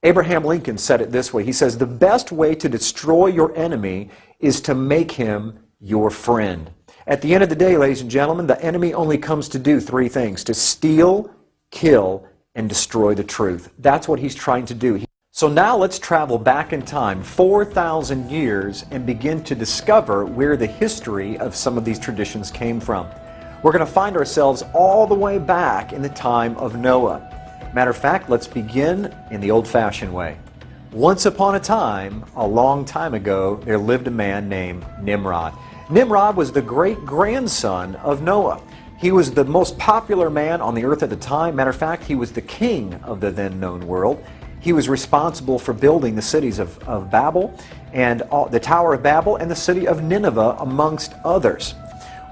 Abraham Lincoln said it this way. He says, "The best way to destroy your enemy is to make him your friend." At the end of the day, ladies and gentlemen, the enemy only comes to do three things: to steal, kill, and destroy the truth. That's what he's trying to do. So now let's travel back in time 4,000 years and begin to discover where the history of some of these traditions came from. We're going to find ourselves all the way back in the time of Noah. Matter of fact, let's begin in the old-fashioned way. Once upon a time, a long time ago, there lived a man named Nimrod. Nimrod was the great-grandson of Noah. He was the most popular man on the earth at the time. Matter of fact, he was the king of the then-known world. He was responsible for building the cities of Babel, and the Tower of Babel, and the city of Nineveh, amongst others.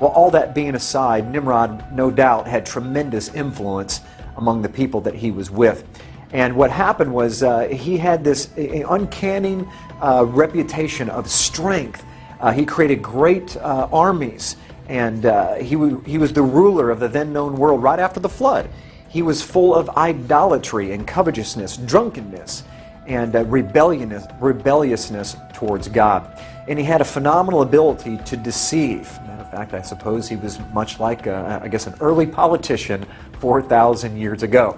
Well, all that being aside, Nimrod, no doubt, had tremendous influence among the people that he was with. And what happened was he had this uncanny reputation of strength. He created great armies, and he was the ruler of the then-known world right after the flood. He was full of idolatry and covetousness, drunkenness, and rebelliousness towards God. And he had a phenomenal ability to deceive. Matter of fact, I suppose he was much like, I guess, an early politician 4,000 years ago.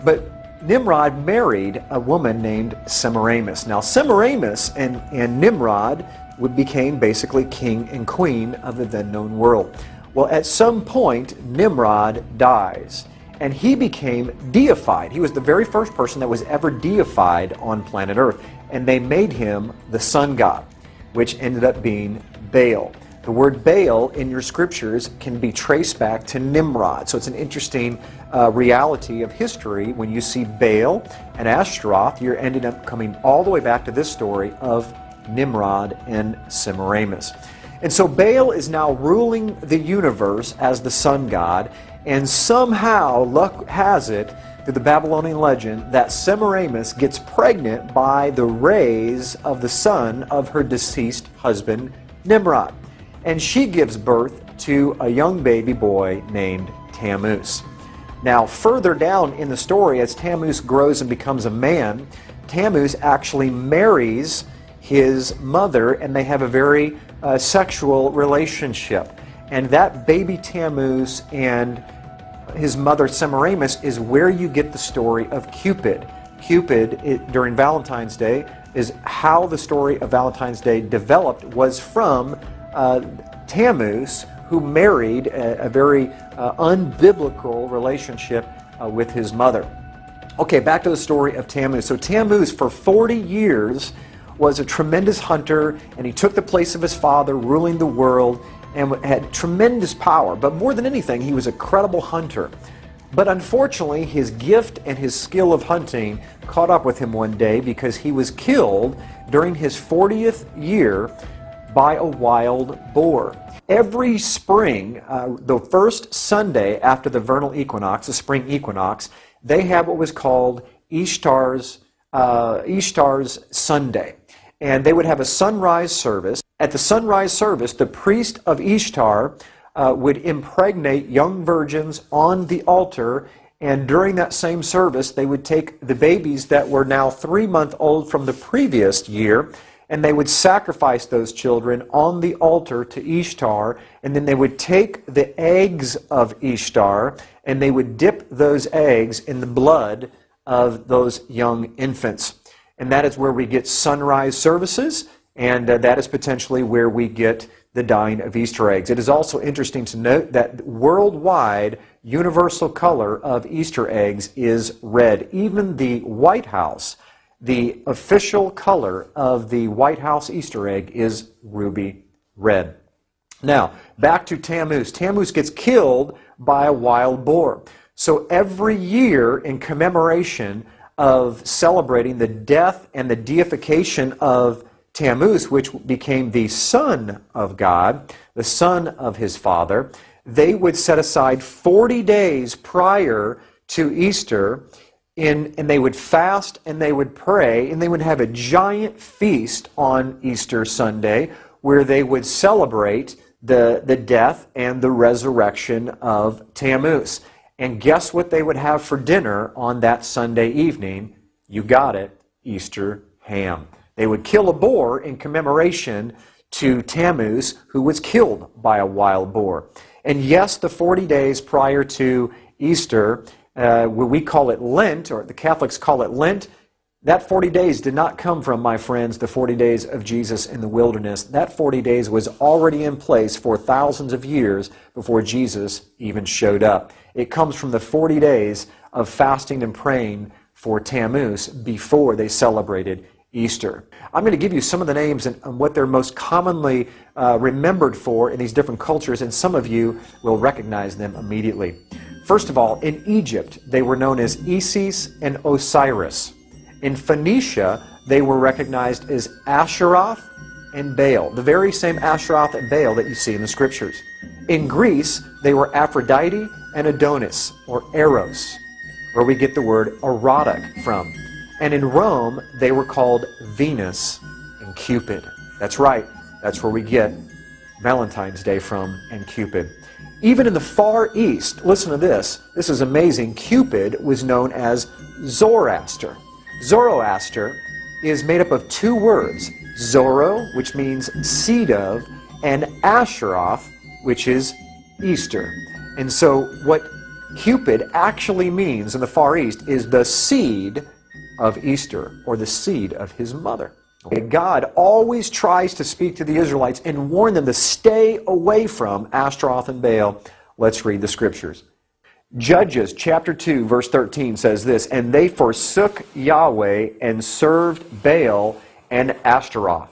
But Nimrod married a woman named Semiramis. Now, Semiramis and Nimrod became basically king and queen of the then-known world. Well, at some point, Nimrod dies, and he became deified. He was the very first person that was ever deified on planet Earth, and they made him the sun god, which ended up being Baal. The word Baal in your scriptures can be traced back to Nimrod. So it's an interesting reality of history. When you see Baal and Ashtaroth, you're ended up coming all the way back to this story of Nimrod and Semiramis. And so Baal is now ruling the universe as the sun god, and somehow luck has it, through the Babylonian legend, that Semiramis gets pregnant by the rays of the sun of her deceased husband, Nimrod. And she gives birth to a young baby boy named Tammuz. Now, further down in the story, as Tammuz grows and becomes a man, Tammuz actually marries his mother, and they have a very sexual relationship. And that baby Tammuz and his mother Semiramis is where you get the story of Cupid. Cupid, during Valentine's Day, is how the story of Valentine's Day developed, was from Tammuz, who married a very unbiblical relationship with his mother. Okay, back to the story of Tammuz. So Tammuz, for 40 years, was a tremendous hunter, and he took the place of his father, ruling the world, and had tremendous power. But more than anything, he was a credible hunter. But unfortunately, his gift and his skill of hunting caught up with him one day, because he was killed during his 40th year by a wild boar. Every spring, the first Sunday after the vernal equinox, the spring equinox, they have what was called Ishtar's Sunday. And they would have a sunrise service. At the sunrise service, the priest of Ishtar would impregnate young virgins on the altar, and during that same service, they would take the babies that were now 3-month-old from the previous year, and they would sacrifice those children on the altar to Ishtar, and then they would take the eggs of Ishtar, and they would dip those eggs in the blood of those young infants. And that is where we get sunrise services, and that is potentially where we get the dyeing of Easter eggs. It is also interesting to note that worldwide universal color of Easter eggs is red. Even the White House, the official color of the White House Easter egg is ruby red. Now, back to Tammuz. Tammuz gets killed by a wild boar. So every year, in commemoration of celebrating the death and the deification of Tammuz, which became the son of God, the son of his father, they would set aside 40 days prior to Easter, and they would fast and they would pray, and they would have a giant feast on Easter Sunday where they would celebrate the death and the resurrection of Tammuz. And guess what they would have for dinner on that Sunday evening? You got it, Easter ham. They would kill a boar in commemoration to Tammuz, who was killed by a wild boar. And yes, the 40 days prior to Easter, where we call it Lent, or the Catholics call it Lent, that 40 days did not come from, my friends, the 40 days of Jesus in the wilderness. That 40 days was already in place for thousands of years before Jesus even showed up. It comes from the 40 days of fasting and praying for Tammuz before they celebrated Easter. I'm going to give you some of the names and what they're most commonly remembered for in these different cultures, and some of you will recognize them immediately. First of all, in Egypt, they were known as Isis and Osiris. In Phoenicia, they were recognized as Asheroth and Baal, the very same Asheroth and Baal that you see in the Scriptures. In Greece, they were Aphrodite and Adonis, or Eros, where we get the word erotic from. And in Rome, they were called Venus and Cupid. That's right, that's where we get Valentine's Day from, and Cupid. Even in the Far East, listen to this, this is amazing, Cupid was known as Zoroaster. Zoroaster is made up of two words, Zoro, which means seed of, and Asheroth, which is Easter. And so what Cupid actually means in the Far East is the seed of Easter, or the seed of his mother. God always tries to speak to the Israelites and warn them to stay away from Ashtaroth and Baal. Let's read the Scriptures. Judges chapter 2 verse 13 says this, "And they forsook Yahweh and served Baal and Ashtaroth."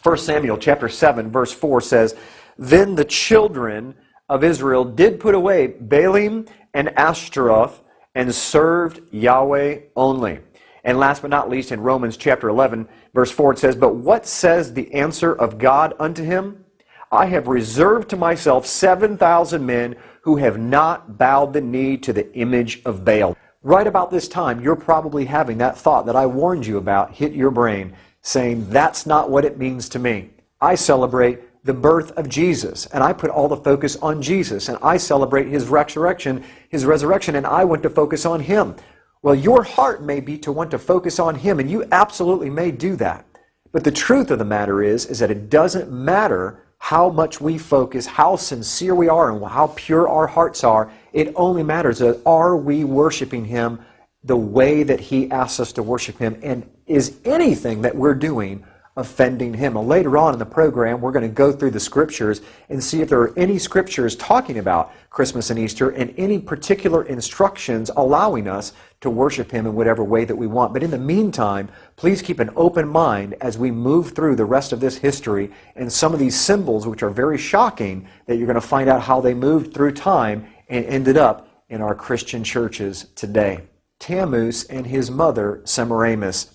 1 Samuel chapter 7 verse 4 says, "Then the children of Israel did put away Baalim and Ashtaroth and served Yahweh only." And last but not least, in Romans chapter 11 verse 4 it says, "But what says the answer of God unto him? I have reserved to myself 7,000 men who have not bowed the knee to the image of Baal." Right about this time, you're probably having that thought that I warned you about hit your brain, saying, that's not what it means to me. I celebrate the birth of Jesus, and I put all the focus on Jesus, and I celebrate his resurrection, and I want to focus on him. Well, your heart may be to want to focus on him, and you absolutely may do that. But the truth of the matter is that it doesn't matter how much we focus, how sincere we are, and how pure our hearts are. It only matters that are we worshiping him the way that he asks us to worship him, and is anything that we're doing offending him. Well, later on in the program, we're going to go through the Scriptures and see if there are any Scriptures talking about Christmas and Easter and any particular instructions allowing us to worship him in whatever way that we want. But in the meantime, please keep an open mind as we move through the rest of this history and some of these symbols, which are very shocking, that you're going to find out how they moved through time and ended up in our Christian churches today. Tammuz and his mother, Semiramis.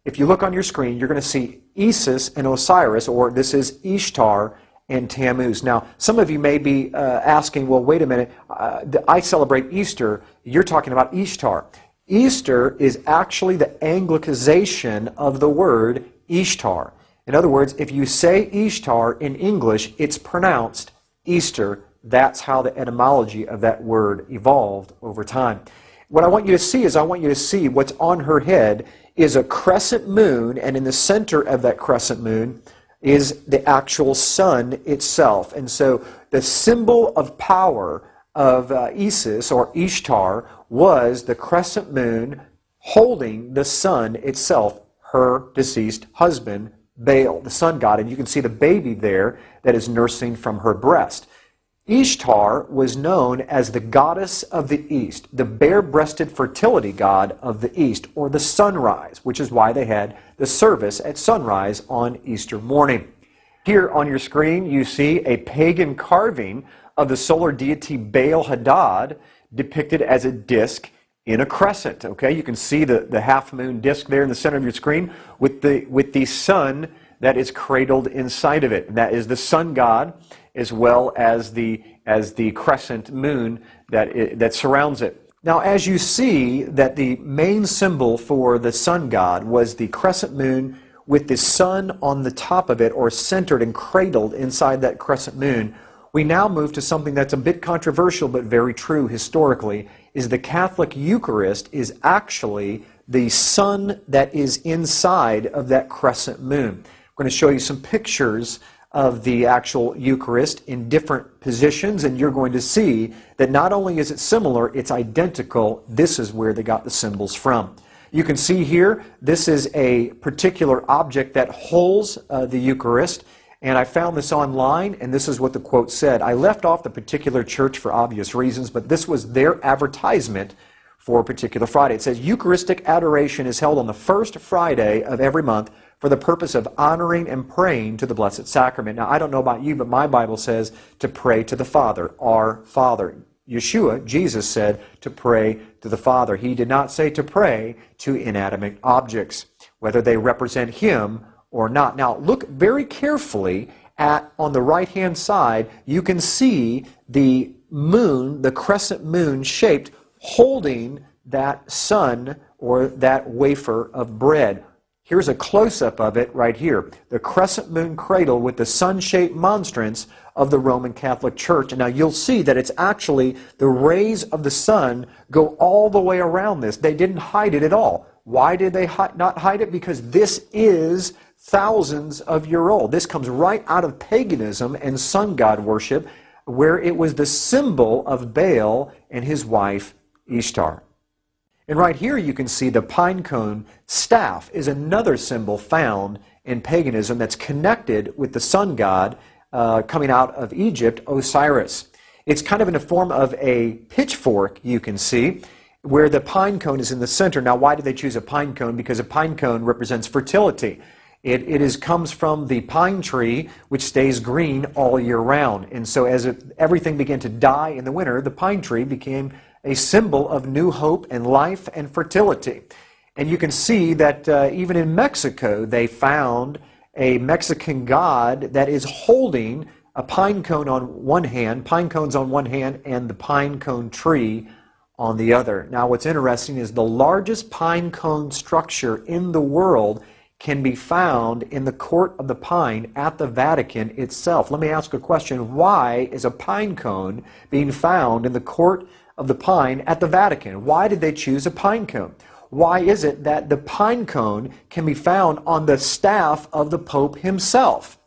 If you look on your screen, you're going to see Isis and Osiris, or this is Ishtar and Tammuz. Now, some of you may be asking, well, wait a minute, I celebrate Easter. You're talking about Ishtar. Easter is actually the Anglicization of the word Ishtar. In other words, if you say Ishtar in English, it's pronounced Easter. That's how the etymology of that word evolved over time. What I want you to see is what's on her head is a crescent moon, and in the center of that crescent moon is the actual sun itself. And so the symbol of power of Isis, or Ishtar, was the crescent moon holding the sun itself, her deceased husband, Baal, the sun god. And you can see the baby there that is nursing from her breast. Ishtar was known as the goddess of the East, the bare-breasted fertility god of the East, or the sunrise, which is why they had the service at sunrise on Easter morning. Here on your screen, you see a pagan carving of the solar deity Baal Hadad depicted as a disc in a crescent. Okay, you can see the half-moon disc there in the center of your screen with the sun that is cradled inside of it. And that is the sun god, as well as the crescent moon that surrounds it. Now, as you see that the main symbol for the sun god was the crescent moon with the sun on the top of it, or centered and cradled inside that crescent moon, we now move to something that's a bit controversial but very true historically, is the Catholic Eucharist is actually the sun that is inside of that crescent moon. We're going to show you some pictures of the actual Eucharist in different positions, and you're going to see that not only is it similar, it's identical. This is where they got the symbols from. You can see here, this is a particular object that holds the Eucharist, and I found this online, and this is what the quote said. I left off the particular church for obvious reasons, but this was their advertisement for a particular Friday. It says, Eucharistic adoration is held on the first Friday of every month for the purpose of honoring and praying to the Blessed Sacrament. Now, I don't know about you, but my Bible says to pray to the Father, our Father. Yeshua, Jesus, said to pray to the Father. He did not say to pray to inanimate objects, whether they represent Him or not. Now, look very carefully at, on the right-hand side, you can see the moon, the crescent moon shaped, holding that sun or that wafer of bread. Here's a close-up of it right here. The crescent moon cradle with the sun-shaped monstrance of the Roman Catholic Church. And now you'll see that it's actually the rays of the sun go all the way around this. They didn't hide it at all. Why did they not hide it? Because this is thousands of years old. This comes right out of paganism and sun god worship, where it was the symbol of Baal and his wife Ishtar. And right here you can see the pine cone staff is another symbol found in paganism that's connected with the sun god coming out of Egypt, Osiris. It's kind of in the form of a pitchfork, you can see, where the pine cone is in the center. Now, why did they choose a pine cone? Because a pine cone represents fertility. It comes from the pine tree, which stays green all year round. And so as everything began to die in the winter, the pine tree became a symbol of new hope and life and fertility. And you can see that even in Mexico, they found a Mexican god that is holding a pine cone on one hand, pine cones on one hand, and the pine cone tree on the other. Now, what's interesting is the largest pine cone structure in the world can be found in the Court of the Pine at the Vatican itself. Let me ask a question. Why is a pine cone being found in the Court of the Pine at the Vatican? Why did they choose a pine cone? Why is it that the pine cone can be found on the staff of the Pope himself?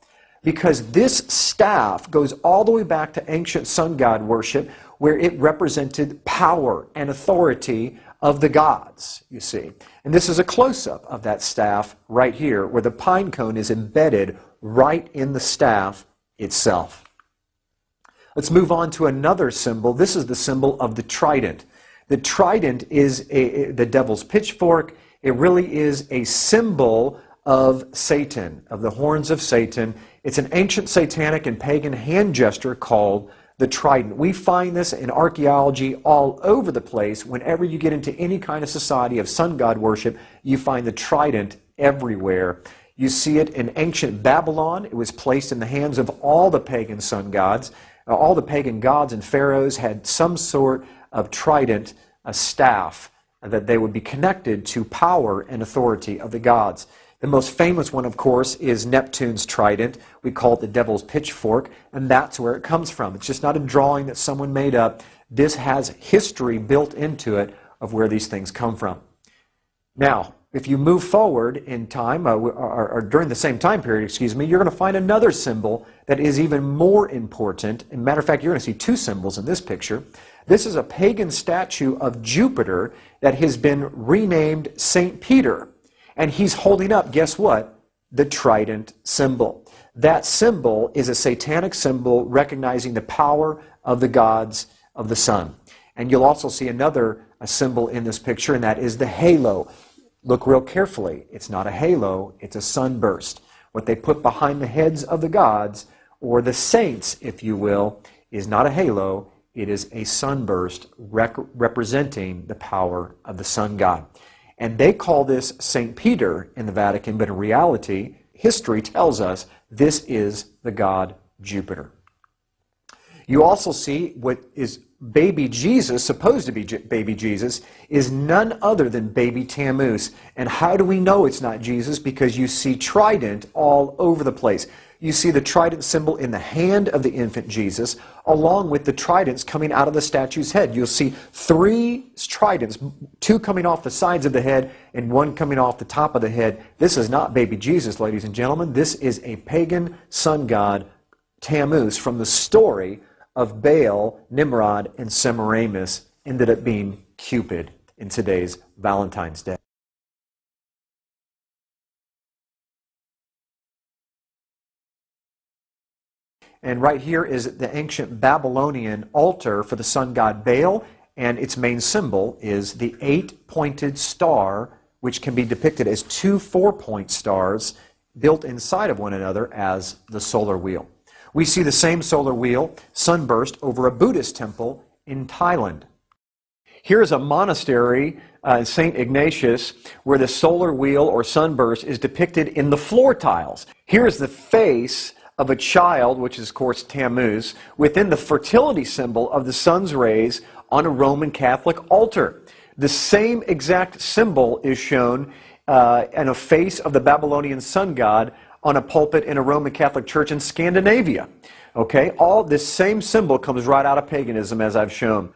Because this staff goes all the way back to ancient sun god worship, where it represented power and authority of the gods, you see. And this is a close-up of that staff right here, where the pine cone is embedded right in the staff itself. Let's move on to another symbol. This is the symbol of the trident. The trident is the devil's pitchfork. It really is a symbol of Satan, of the horns of Satan. It's an ancient satanic and pagan hand gesture called the trident. We find this in archaeology all over the place. Whenever you get into any kind of society of sun god worship, you find the trident everywhere. You see it in ancient Babylon. It was placed in the hands of all the pagan sun gods. All the pagan gods and pharaohs had some sort of trident, a staff, that they would be connected to power and authority of the gods. The most famous one, of course, is Neptune's trident. We call it the devil's pitchfork, and that's where it comes from. It's just not a drawing that someone made up. This has history built into it of where these things come from. Now, if you move forward in time, or during the same time period, you're going to find another symbol that is even more important. As a matter of fact, you're going to see two symbols in this picture. This is a pagan statue of Jupiter that has been renamed St. Peter. And he's holding up, guess what? The trident symbol. That symbol is a satanic symbol recognizing the power of the gods of the sun. And you'll also see another symbol in this picture, and that is the halo. Look real carefully. It's not a halo, it's a sunburst. What they put behind the heads of the gods, or the saints, if you will, is not a halo, it is a sunburst representing the power of the sun god. And they call this St. Peter in the Vatican, but in reality, history tells us this is the god Jupiter. You also see what is baby Jesus, supposed to be baby Jesus, is none other than baby Tammuz. And how do we know it's not Jesus? Because you see trident all over the place. you see the trident symbol in the hand of the infant Jesus, along with the tridents coming out of the statue's head. You'll see 3 tridents, 2 coming off the sides of the head and 1 coming off the top of the head. This is not baby Jesus, ladies and gentlemen. This is a pagan sun god, Tammuz, from the story of Baal, Nimrod, and Semiramis, ended up being Cupid in today's Valentine's Day. And right here is the ancient Babylonian altar for the sun god Baal, and its main symbol is the 8-pointed star, which can be depicted as 2 4-point stars built inside of one another as the solar wheel. We see the same solar wheel sunburst over a Buddhist temple in Thailand. Here is a monastery, St. Ignatius, where the solar wheel or sunburst is depicted in the floor tiles. Here is the face of a child, which is, of course, Tammuz, within the fertility symbol of the sun's rays on a Roman Catholic altar. The same exact symbol is shown in a face of the Babylonian sun god on a pulpit in a Roman Catholic church in Scandinavia. Okay, all this same symbol comes right out of paganism, as I've shown.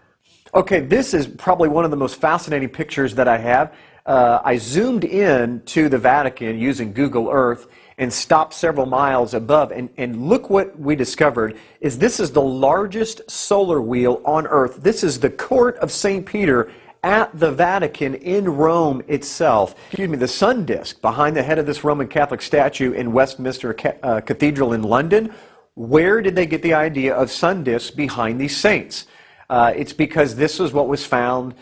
Okay, this is probably one of the most fascinating pictures that I have. I zoomed in to the Vatican using Google Earth and stopped several miles above, and look what we discovered is this is the largest solar wheel on Earth. This is the court of St. Peter at the Vatican in Rome itself. Excuse me, the sun disk behind the head of this Roman Catholic statue in Westminster Cathedral in London. Where did they get the idea of sun disks behind these saints? It's because this was what was found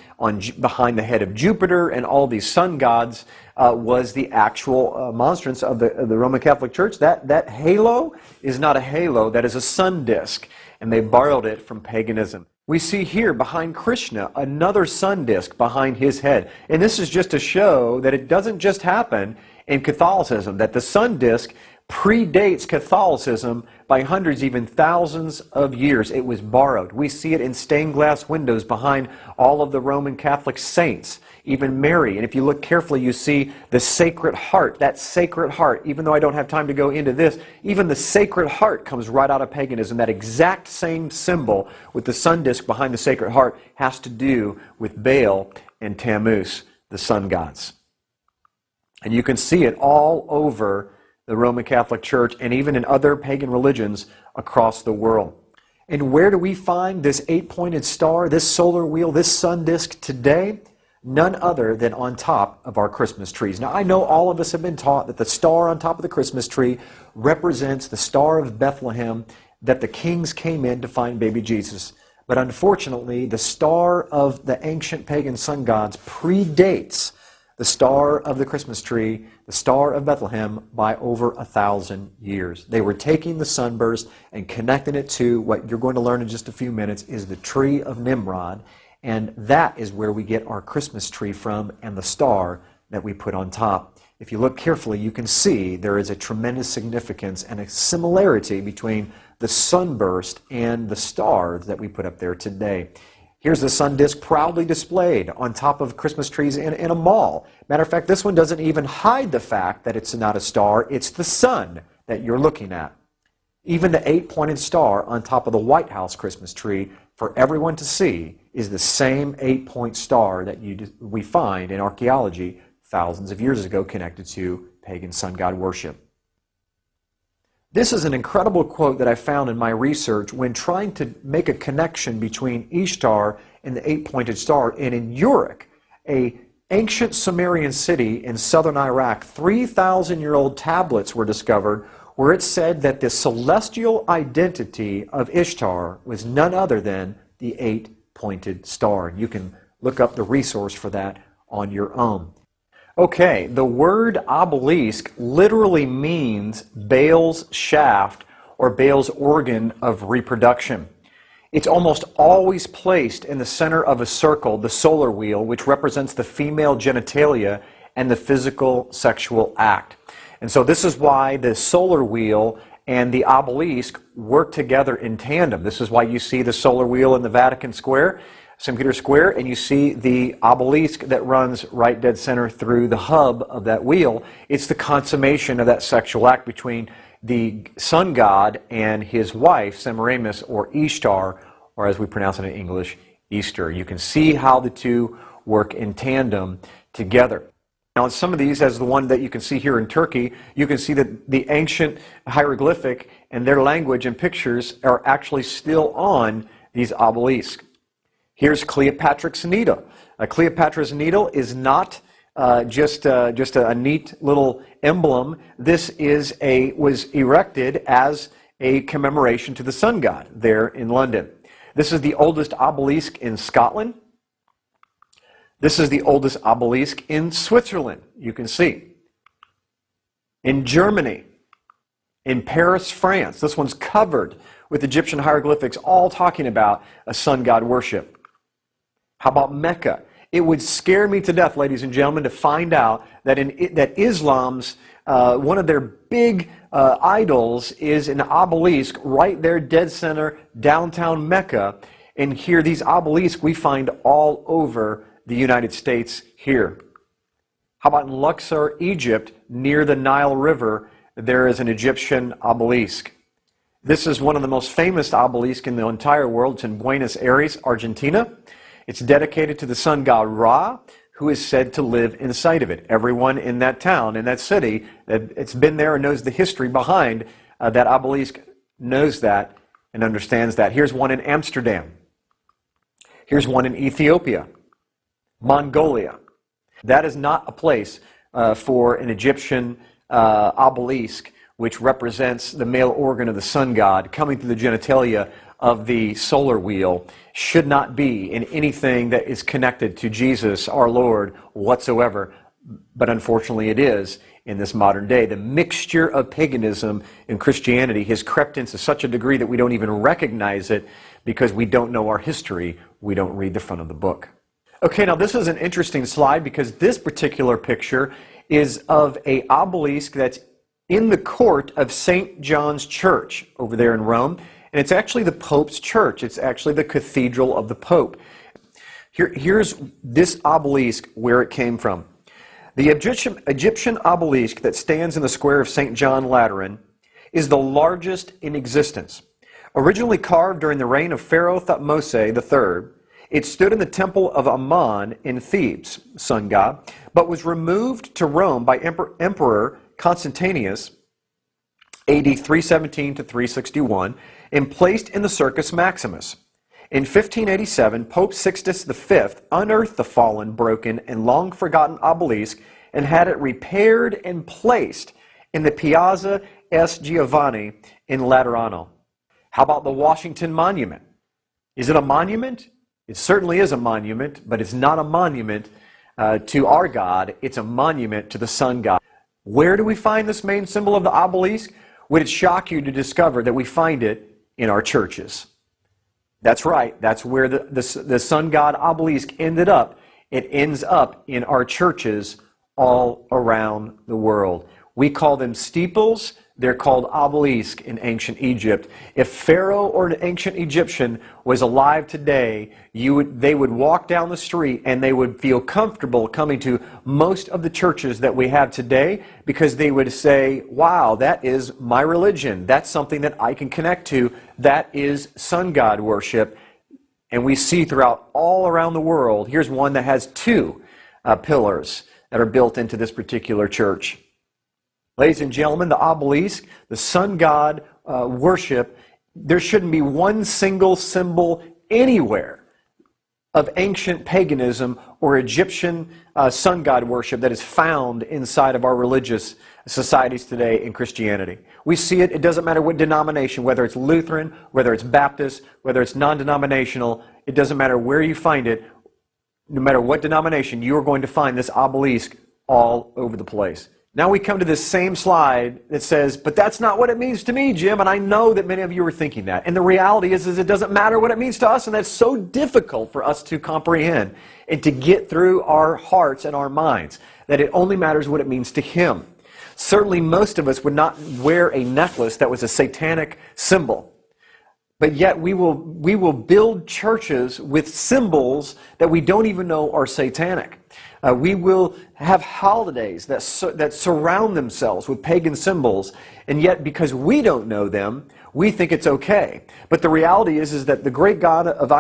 behind the head of Jupiter and all these sun gods was the actual monstrance of the Roman Catholic Church. That halo is not a halo, that is a sun disk, and they borrowed it from paganism. We see here behind Krishna another sun disk behind his head, and this is just to show that it doesn't just happen in Catholicism, that the sun disk predates Catholicism by hundreds, even thousands of years. It was borrowed. We see it in stained glass windows behind all of the Roman Catholic saints, even Mary. And if you look carefully, you see the Sacred Heart. That Sacred Heart, even though I don't have time to go into this, even the Sacred Heart comes right out of paganism. That exact same symbol with the sun disk behind the Sacred Heart has to do with Baal and Tammuz, the sun gods. And you can see it all over the Roman Catholic Church, and even in other pagan religions across the world. And where do we find this 8-pointed star, this solar wheel, this sun disk today? None other than on top of our Christmas trees. Now, I know all of us have been taught that the star on top of the Christmas tree represents the Star of Bethlehem, that the kings came in to find baby Jesus. But unfortunately, the star of the ancient pagan sun gods predates the star of the Christmas tree, the Star of Bethlehem, by over 1,000 years. They were taking the sunburst and connecting it to what you're going to learn in just a few minutes is the tree of Nimrod, and that is where we get our Christmas tree from and the star that we put on top. If you look carefully, you can see there is a tremendous significance and a similarity between the sunburst and the stars that we put up there today. Here's the sun disk proudly displayed on top of Christmas trees in a mall. Matter of fact, this one doesn't even hide the fact that it's not a star. It's the sun that you're looking at. Even the 8-pointed star on top of the White House Christmas tree for everyone to see is the same 8-point star that we find in archaeology thousands of years ago connected to pagan sun god worship. This is an incredible quote that I found in my research when trying to make a connection between Ishtar and the 8-pointed star. And in Uruk, an ancient Sumerian city in southern Iraq, 3,000-year-old tablets were discovered where it said that the celestial identity of Ishtar was none other than the 8-pointed star. You can look up the resource for that on your own. Okay, the word obelisk literally means Baal's shaft or Baal's organ of reproduction. It's almost always placed in the center of a circle, the solar wheel, which represents the female genitalia and the physical sexual act. And so this is why the solar wheel and the obelisk work together in tandem. This is why you see the solar wheel in the Vatican Square, St. Peter's Square, and you see the obelisk that runs right dead center through the hub of that wheel. It's the consummation of that sexual act between the sun god and his wife, Semiramis or Ishtar, or as we pronounce it in English, Easter. You can see how the two work in tandem together. Now, in some of these, as the one that you can see here in Turkey, you can see that the ancient hieroglyphic and their language and pictures are actually still on these obelisks. Here's Cleopatra's Needle. Cleopatra's Needle is not just a neat little emblem. This was erected as a commemoration to the sun god there in London. This is the oldest obelisk in Scotland. This is the oldest obelisk in Switzerland, you can see. In Germany, in Paris, France, this one's covered with Egyptian hieroglyphics, all talking about a sun god worship. How about Mecca? It would scare me to death, ladies and gentlemen, to find out that that Islam's, one of their big idols is an obelisk right there, dead center, downtown Mecca. And here, these obelisks we find all over the United States here. How about in Luxor, Egypt, near the Nile River, there is an Egyptian obelisk. This is one of the most famous obelisks in the entire world. It's in Buenos Aires, Argentina. It's dedicated to the sun god Ra, who is said to live inside of it. Everyone in that town, in that city, it's been there and knows the history behind that obelisk, knows that and understands that. Here's one in Amsterdam. Here's one in Ethiopia. Mongolia. That is not a place for an Egyptian obelisk, which represents the male organ of the sun god coming through the genitalia of the solar wheel. Should not be in anything that is connected to Jesus, our Lord, whatsoever. But unfortunately it is in this modern day. The mixture of paganism and Christianity has crept into such a degree that we don't even recognize it because we don't know our history. We don't read the front of the book. Okay, now this is an interesting slide because this particular picture is of an obelisk that's in the court of St. John's Church over there in Rome. And it's actually the Pope's church. It's actually the cathedral of the Pope. Here's this obelisk where it came from. The Egyptian obelisk that stands in the square of St. John Lateran is the largest in existence. Originally carved during the reign of Pharaoh Thutmose III, it stood in the temple of Ammon in Thebes, sun god, but was removed to Rome by Emperor Constantius, AD 317 to 361, and placed in the Circus Maximus. In 1587, Pope Sixtus V unearthed the fallen, broken, and long-forgotten obelisk and had it repaired and placed in the Piazza S. Giovanni in Laterano. How about the Washington Monument? Is it a monument? It certainly is a monument, but it's not a monument to our God. It's a monument to the sun god. Where do we find this main symbol of the obelisk? Would it shock you to discover that we find it in our churches? That's right. That's where the sun god obelisk ended up. It ends up in our churches all around the world. We call them steeples. They're called obelisk in ancient Egypt. If Pharaoh or an ancient Egyptian was alive today, they would walk down the street and they would feel comfortable coming to most of the churches that we have today because they would say, wow, that is my religion. That's something that I can connect to. That is sun god worship. And we see throughout all around the world. Here's one that has two pillars that are built into this particular church. Ladies and gentlemen, the obelisk, the sun god worship, there shouldn't be one single symbol anywhere of ancient paganism or Egyptian sun god worship that is found inside of our religious societies today in Christianity. We see it. It doesn't matter what denomination, whether it's Lutheran, whether it's Baptist, whether it's non-denominational. It doesn't matter where you find it. No matter what denomination, you are going to find this obelisk all over the place. Now we come to this same slide that says, but that's not what it means to me, Jim, and I know that many of you are thinking that. And the reality is it doesn't matter what it means to us, and that's so difficult for us to comprehend and to get through our hearts and our minds, that it only matters what it means to Him. Certainly most of us would not wear a necklace that was a satanic symbol. But yet we will build churches with symbols that we don't even know are satanic. We will have holidays that surround themselves with pagan symbols, and yet because we don't know them, we think it's okay. But the reality is that the great God of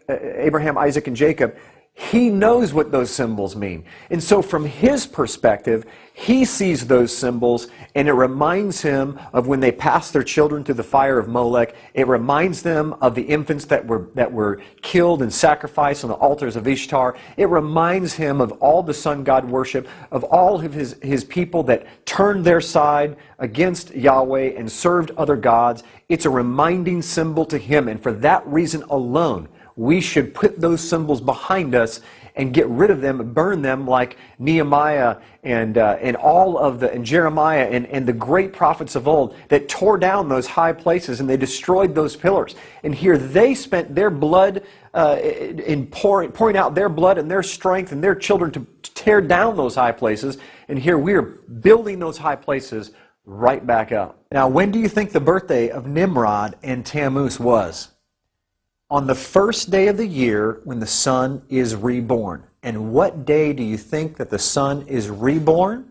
Abraham, Isaac, and Jacob, He knows what those symbols mean. And so from His perspective, He sees those symbols, and it reminds Him of when they passed their children through the fire of Molech. It reminds them of the infants that were killed and sacrificed on the altars of Ishtar. It reminds Him of all the sun god worship, of all of His people that turned their side against Yahweh and served other gods. It's a reminding symbol to Him, and for that reason alone, we should put those symbols behind us and get rid of them, burn them like Nehemiah and Jeremiah and the great prophets of old that tore down those high places and they destroyed those pillars. And here they spent their blood in pouring out their blood and their strength and their children to tear down those high places. And here we are building those high places right back up. Now, when do you think the birthday of Nimrod and Tammuz was? On the first day of the year when the sun is reborn. And what day do you think that the sun is reborn?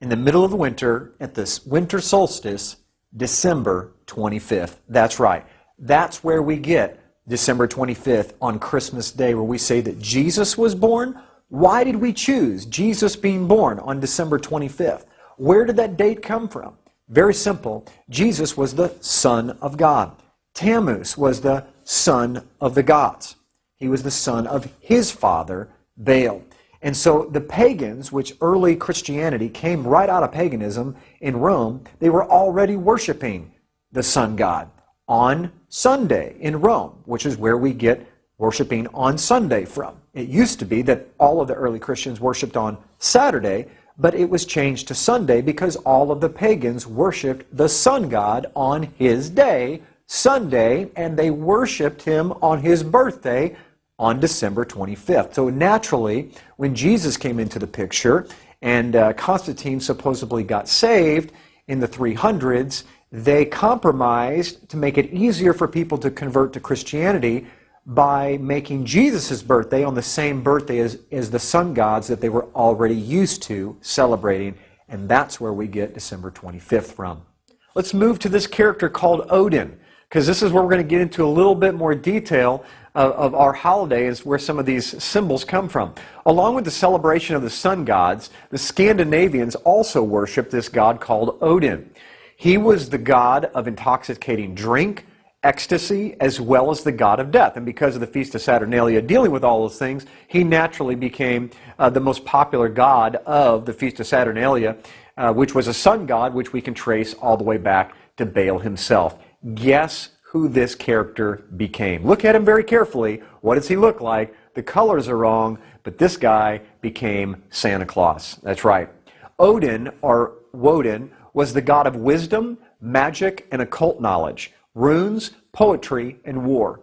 In the middle of the winter, at the winter solstice, December 25th. That's right. That's where we get December 25th on Christmas Day, where we say that Jesus was born. Why did we choose Jesus being born on December 25th? Where did that date come from? Very simple. Jesus was the Son of God. Tammuz was the son of the gods. He was the son of his father, Baal. And so the pagans, which early Christianity came right out of paganism in Rome, they were already worshiping the sun god on Sunday in Rome, which is where we get worshiping on Sunday from. It used to be that all of the early Christians worshiped on Saturday, but it was changed to Sunday because all of the pagans worshiped the sun god on his day, Sunday, and they worshipped him on his birthday on December 25th. So naturally, when Jesus came into the picture and Constantine supposedly got saved in the 300s, they compromised to make it easier for people to convert to Christianity by making Jesus' birthday on the same birthday as the sun gods that they were already used to celebrating, and that's where we get December 25th from. Let's move to this character called Odin, because this is where we're going to get into a little bit more detail of our holidays, where some of these symbols come from. Along with the celebration of the sun gods, the Scandinavians also worshiped this god called Odin. He was the god of intoxicating drink, ecstasy, as well as the god of death. And because of the Feast of Saturnalia dealing with all those things, he naturally became the most popular god of the Feast of Saturnalia, which was a sun god, which we can trace all the way back to Baal himself. Guess who this character became? Look at him very carefully. What does he look like? The colors are wrong, but this guy became Santa Claus. That's right. Odin, or Woden, was the god of wisdom, magic, and occult knowledge, runes, poetry, and war.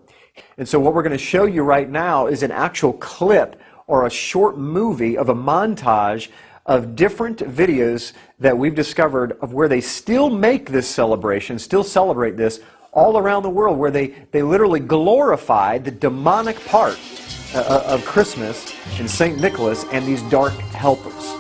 And so what we're going to show you right now is an actual clip or a short movie of a montage of different videos that we've discovered of where they still make this celebration, still celebrate this all around the world, where they literally glorify the demonic part of Christmas and St. Nicholas and these dark helpers.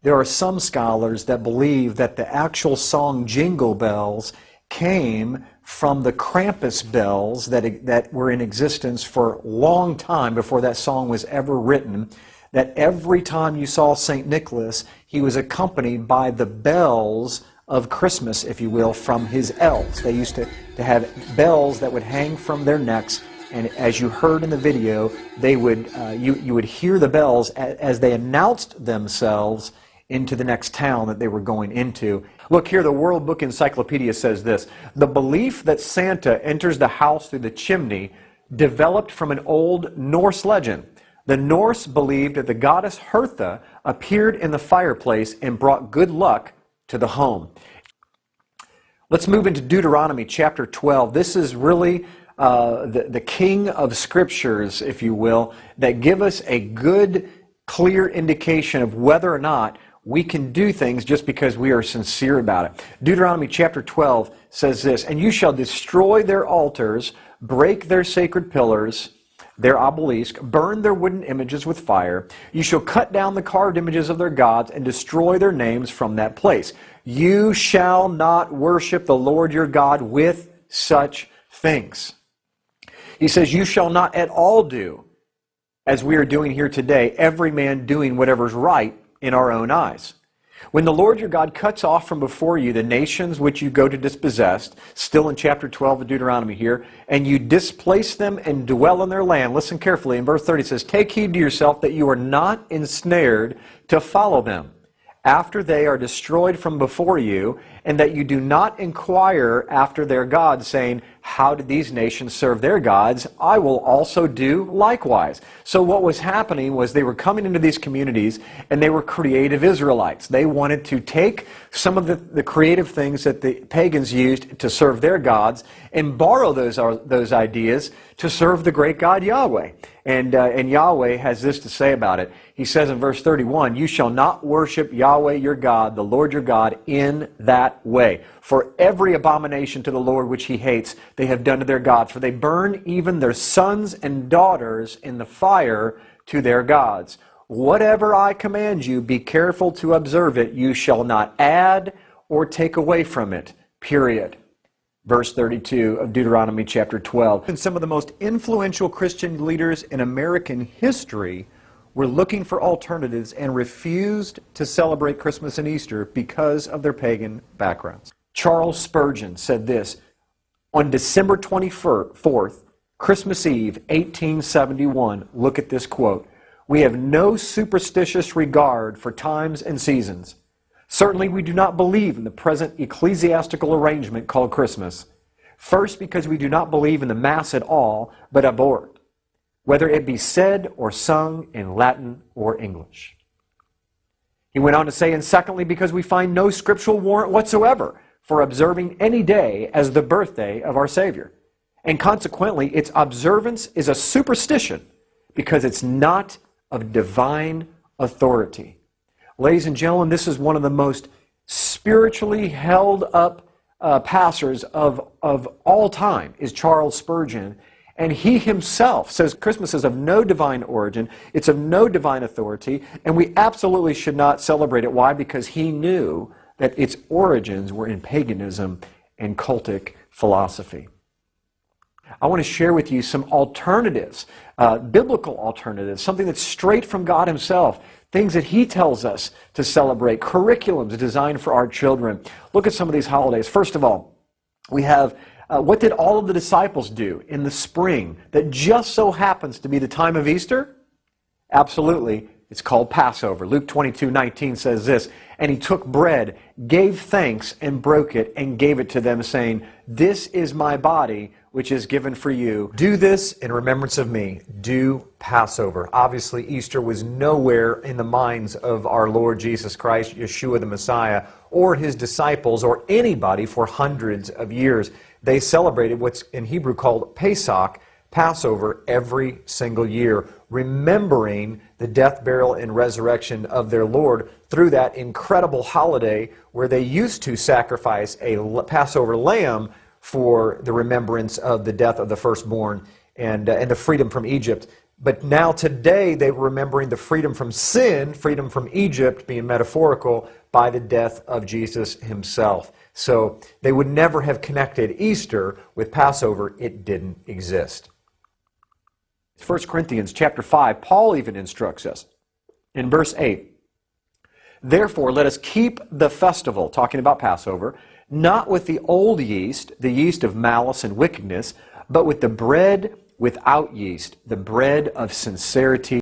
There are some scholars that believe that the actual song Jingle Bells came from the Krampus bells that were in existence for a long time before that song was ever written, that every time you saw St. Nicholas, he was accompanied by the bells of Christmas, if you will, from his elves. They used to have bells that would hang from their necks, and as you heard in the video, they would you would hear the bells as they announced themselves into the next town that they were going into. Look here, the World Book Encyclopedia says this: the belief that Santa enters the house through the chimney developed from an old Norse legend. The Norse believed that the goddess Hertha appeared in the fireplace and brought good luck to the home. Let's move into Deuteronomy chapter 12. This is really the king of scriptures, if you will, that give us a good, clear indication of whether or not we can do things just because we are sincere about it. Deuteronomy chapter 12 says this: and you shall destroy their altars, break their sacred pillars, their obelisk, burn their wooden images with fire. You shall cut down the carved images of their gods and destroy their names from that place. You shall not worship the Lord your God with such things. He says, you shall not at all do as we are doing here today, every man doing whatever's right in our own eyes. When the Lord your God cuts off from before you the nations which you go to dispossess, still in chapter 12 of Deuteronomy here, and you displace them and dwell in their land, listen carefully, in verse 30 it says, take heed to yourself that you are not ensnared to follow them after they are destroyed from before you, and that you do not inquire after their gods, saying, how did these nations serve their gods? I will also do likewise. So what was happening was they were coming into these communities, and they were creative Israelites. They wanted to take some of the creative things that the pagans used to serve their gods and borrow those ideas to serve the great God Yahweh. And Yahweh has this to say about it. He says in verse 31, you shall not worship Yahweh your God, the Lord your God, in that way. For every abomination to the Lord which he hates, they have done to their gods. For they burn even their sons and daughters in the fire to their gods. Whatever I command you, be careful to observe it. You shall not add or take away from it. Period. Verse 32 of Deuteronomy chapter 12. And some of the most influential Christian leaders in American history were looking for alternatives and refused to celebrate Christmas and Easter because of their pagan backgrounds. Charles Spurgeon said this: on December 24th, Christmas Eve, 1871, look at this quote, we have no superstitious regard for times and seasons. Certainly we do not believe in the present ecclesiastical arrangement called Christmas. First, because we do not believe in the Mass at all, but abhor it, whether it be said or sung in Latin or English. He went on to say, and secondly, because we find no scriptural warrant whatsoever for observing any day as the birthday of our Savior. And consequently, its observance is a superstition because it's not of divine authority. Ladies and gentlemen, this is one of the most spiritually held up pastors of all time, is Charles Spurgeon. And he himself says Christmas is of no divine origin, it's of no divine authority, and we absolutely should not celebrate it. Why? Because he knew that its origins were in paganism and cultic philosophy. I want to share with you some alternatives, biblical alternatives, something that's straight from God himself, things that he tells us to celebrate, curriculums designed for our children. Look at some of these holidays. First of all, we have what did all of the disciples do in the spring that just so happens to be the time of Easter? Absolutely. It's called Passover. Luke 22:19 says this, and he took bread, gave thanks, and broke it, and gave it to them, saying, this is my body, which is given for you. Do this in remembrance of me. Do Passover. Obviously, Easter was nowhere in the minds of our Lord Jesus Christ, Yeshua the Messiah, or his disciples, or anybody for hundreds of years. They celebrated what's in Hebrew called Pesach, Passover, every single year, remembering the death, burial, and resurrection of their Lord through that incredible holiday where they used to sacrifice a Passover lamb for the remembrance of the death of the firstborn and the freedom from Egypt. But now today they're remembering the freedom from sin, freedom from Egypt, being metaphorical, by the death of Jesus himself. So they would never have connected Easter with Passover. It didn't exist. 1 Corinthians chapter 5, Paul even instructs us in verse 8, therefore let us keep the festival, talking about Passover, not with the old yeast, the yeast of malice and wickedness, but with the bread without yeast, the bread of sincerity